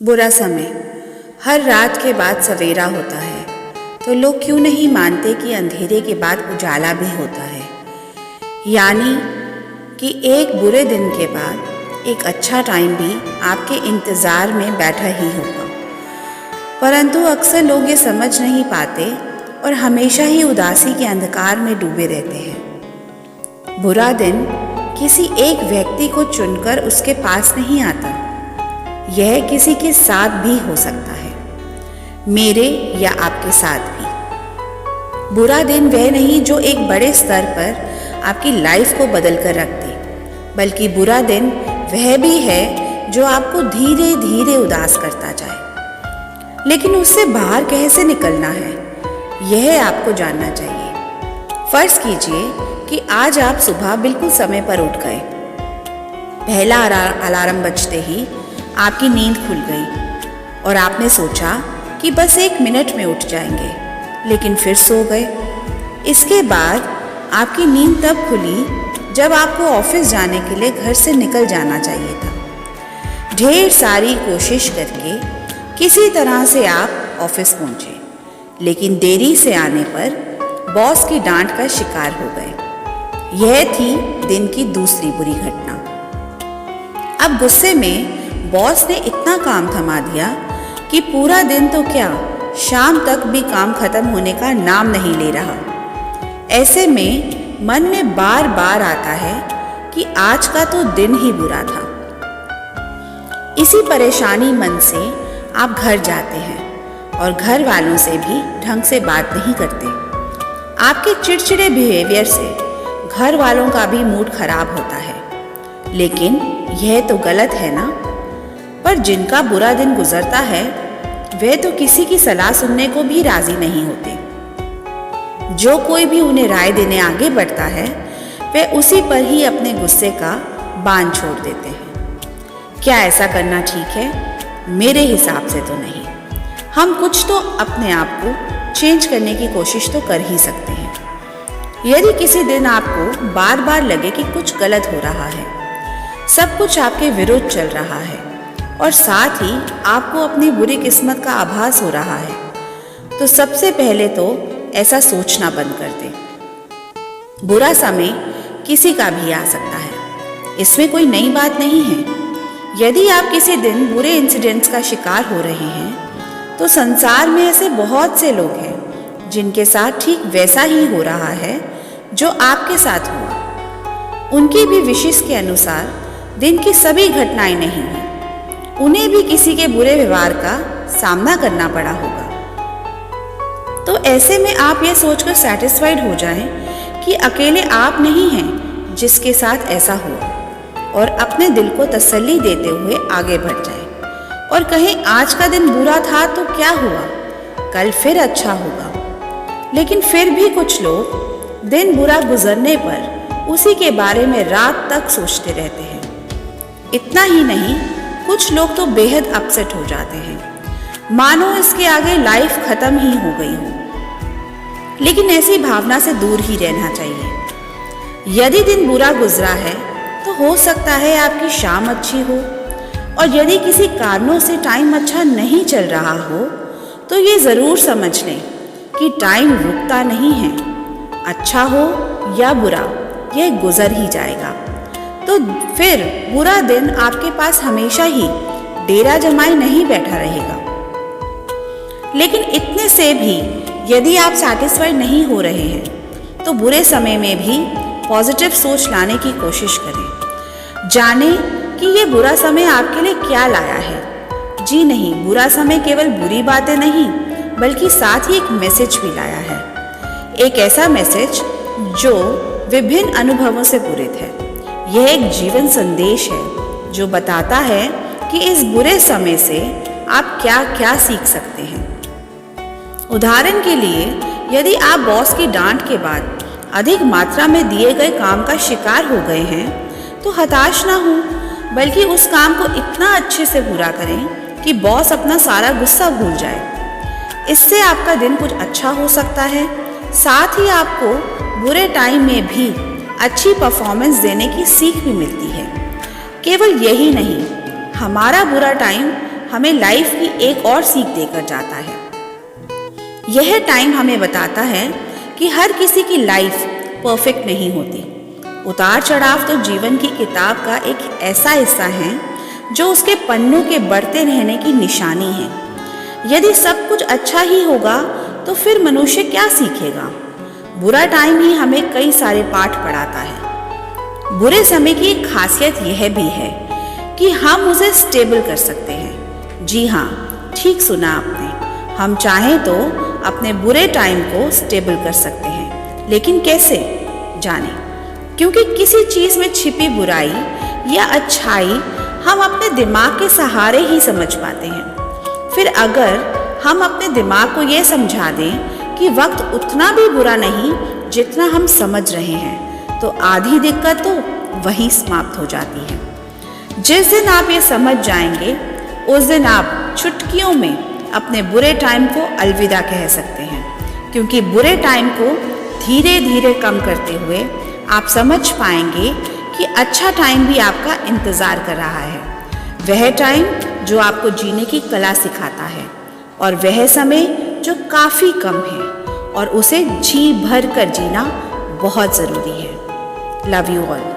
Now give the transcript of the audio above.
बुरा समय। हर रात के बाद सवेरा होता है, तो लोग क्यों नहीं मानते कि अंधेरे के बाद उजाला भी होता है। यानी कि एक बुरे दिन के बाद एक अच्छा टाइम भी आपके इंतज़ार में बैठा ही होगा। परंतु अक्सर लोग ये समझ नहीं पाते और हमेशा ही उदासी के अंधकार में डूबे रहते हैं। बुरा दिन किसी एक व्यक्ति को चुनकर उसके पास नहीं आता, यह किसी के साथ भी हो सकता है, मेरे या आपके साथ भी। बुरा दिन वह नहीं जो एक बड़े स्तर पर आपकी लाइफ को बदल कर रख दे, बल्कि बुरा दिन वह भी है जो आपको धीरे धीरे उदास करता जाए। लेकिन उससे बाहर कैसे निकलना है, यह आपको जानना चाहिए। फर्ज कीजिए कि आज आप सुबह बिल्कुल समय पर उठ गए। पहला अलार्म बजते ही आपकी नींद खुल गई और आपने सोचा कि बस 1 मिनट में उठ जाएंगे, लेकिन फिर सो गए। इसके बाद आपकी नींद तब खुली जब आपको ऑफिस जाने के लिए घर से निकल जाना चाहिए था। ढेर सारी कोशिश करके किसी तरह से आप ऑफिस पहुंचे, लेकिन देरी से आने पर बॉस की डांट का शिकार हो गए। यह थी दिन की दूसरी बुरी घटना। अब गुस्से में बॉस ने इतना काम थमा दिया कि पूरा दिन तो क्या, शाम तक भी काम खत्म होने का नाम नहीं ले रहा। ऐसे में मन में बार बार आता है कि आज का तो दिन ही बुरा था। इसी परेशानी मन से आप घर जाते हैं और घर वालों से भी ढंग से बात नहीं करते। आपके चिड़चिड़े बिहेवियर से घर वालों का भी मूड खराब होता है। लेकिन यह तो गलत है ना। पर जिनका बुरा दिन गुजरता है वे तो किसी की सलाह सुनने को भी राजी नहीं होते। जो कोई भी उन्हें राय देने आगे बढ़ता है वे उसी पर ही अपने गुस्से का बांध छोड़ देते हैं। क्या ऐसा करना ठीक है? मेरे हिसाब से तो नहीं। हम कुछ तो अपने आप को चेंज करने की कोशिश तो कर ही सकते हैं। यदि किसी दिन आपको बार बार लगे कि कुछ गलत हो रहा है, सब कुछ आपके विरुद्ध चल रहा है और साथ ही आपको अपनी बुरी किस्मत का आभास हो रहा है, तो सबसे पहले तो ऐसा सोचना बंद कर दें। बुरा समय किसी का भी आ सकता है, इसमें कोई नई बात नहीं है। यदि आप किसी दिन बुरे इंसिडेंट्स का शिकार हो रहे हैं, तो संसार में ऐसे बहुत से लोग हैं जिनके साथ ठीक वैसा ही हो रहा है जो आपके साथ हुआ। उनकी भी विशेष के अनुसार दिन की सभी घटनाएं नहीं हैं। उन्हें भी किसी के बुरे व्यवहार का सामना करना पड़ा होगा। तो ऐसे में आप ये सोचकर सैटिस्फाइड हो जाएं कि अकेले आप नहीं हैं जिसके साथ ऐसा हुआ, और अपने दिल को तसल्ली देते हुए आगे बढ़ जाएं और कहें आज का दिन बुरा था तो क्या हुआ, कल फिर अच्छा होगा। लेकिन फिर भी कुछ लोग दिन बुरा गुजरने पर उसी के बारे में रात तक सोचते रहते हैं। इतना ही नहीं, कुछ लोग तो बेहद अपसेट हो जाते हैं, मानो इसके आगे लाइफ खत्म ही हो गई हो। लेकिन ऐसी भावना से दूर ही रहना चाहिए। यदि दिन बुरा गुजरा है तो हो सकता है आपकी शाम अच्छी हो, और यदि किसी कारणों से टाइम अच्छा नहीं चल रहा हो तो ये ज़रूर समझ लें कि टाइम रुकता नहीं है। अच्छा हो या बुरा, यह गुजर ही जाएगा। तो फिर बुरा दिन आपके पास हमेशा ही डेरा जमाए नहीं बैठा रहेगा। लेकिन इतने से भी यदि आप सैटिस्फाइड नहीं हो रहे हैं तो बुरे समय में भी पॉजिटिव सोच लाने की कोशिश करें। जाने कि ये बुरा समय आपके लिए क्या लाया है। जी नहीं, बुरा समय केवल बुरी बातें नहीं बल्कि साथ ही एक मैसेज भी लाया है। एक ऐसा मैसेज जो विभिन्न अनुभवों से पूरित है। यह एक जीवन संदेश है जो बताता है कि इस बुरे समय से आप क्या क्या सीख सकते हैं। उदाहरण के लिए, यदि आप बॉस की डांट के बाद अधिक मात्रा में दिए गए काम का शिकार हो गए हैं तो हताश ना हो, बल्कि उस काम को इतना अच्छे से पूरा करें कि बॉस अपना सारा गुस्सा भूल जाए। इससे आपका दिन कुछ अच्छा हो सकता है। साथ ही आपको बुरे टाइम में भी अच्छी परफॉर्मेंस देने की सीख भी मिलती है। केवल यही नहीं, हमारा बुरा टाइम हमें लाइफ की एक और सीख देकर जाता है। यह टाइम हमें बताता है कि हर किसी की लाइफ परफेक्ट नहीं होती। उतार चढ़ाव तो जीवन की किताब का एक ऐसा हिस्सा है जो उसके पन्नों के बढ़ते रहने की निशानी है। यदि सब कुछ अच्छा ही होगा तो फिर मनुष्य क्या सीखेगा? बुरा टाइम ही हमें कई सारे पाठ पढ़ाता है। बुरे समय की एक खासियत यह भी है कि हम उसे स्टेबल कर सकते हैं। जी हाँ, ठीक सुना आपने। हम चाहें तो अपने बुरे टाइम को स्टेबल कर सकते हैं, लेकिन कैसे? जाने। क्योंकि किसी चीज़ में छिपी बुराई या अच्छाई हम अपने दिमाग के सहारे ही समझ पाते हैं। फिर अगर हम अपने दिमाग को ये समझा दें कि वक्त उतना भी बुरा नहीं जितना हम समझ रहे हैं, तो आधी दिक्कत तो वहीं समाप्त हो जाती है। जिस दिन आप ये समझ जाएंगे, उस दिन आप चुटकियों में अपने बुरे टाइम को अलविदा कह सकते हैं। क्योंकि बुरे टाइम को धीरे धीरे कम करते हुए आप समझ पाएंगे कि अच्छा टाइम भी आपका इंतज़ार कर रहा है। वह टाइम जो आपको जीने की कला सिखाता है, और वह समय जो काफ़ी कम है और उसे जी भर कर जीना बहुत ज़रूरी है। Love you all.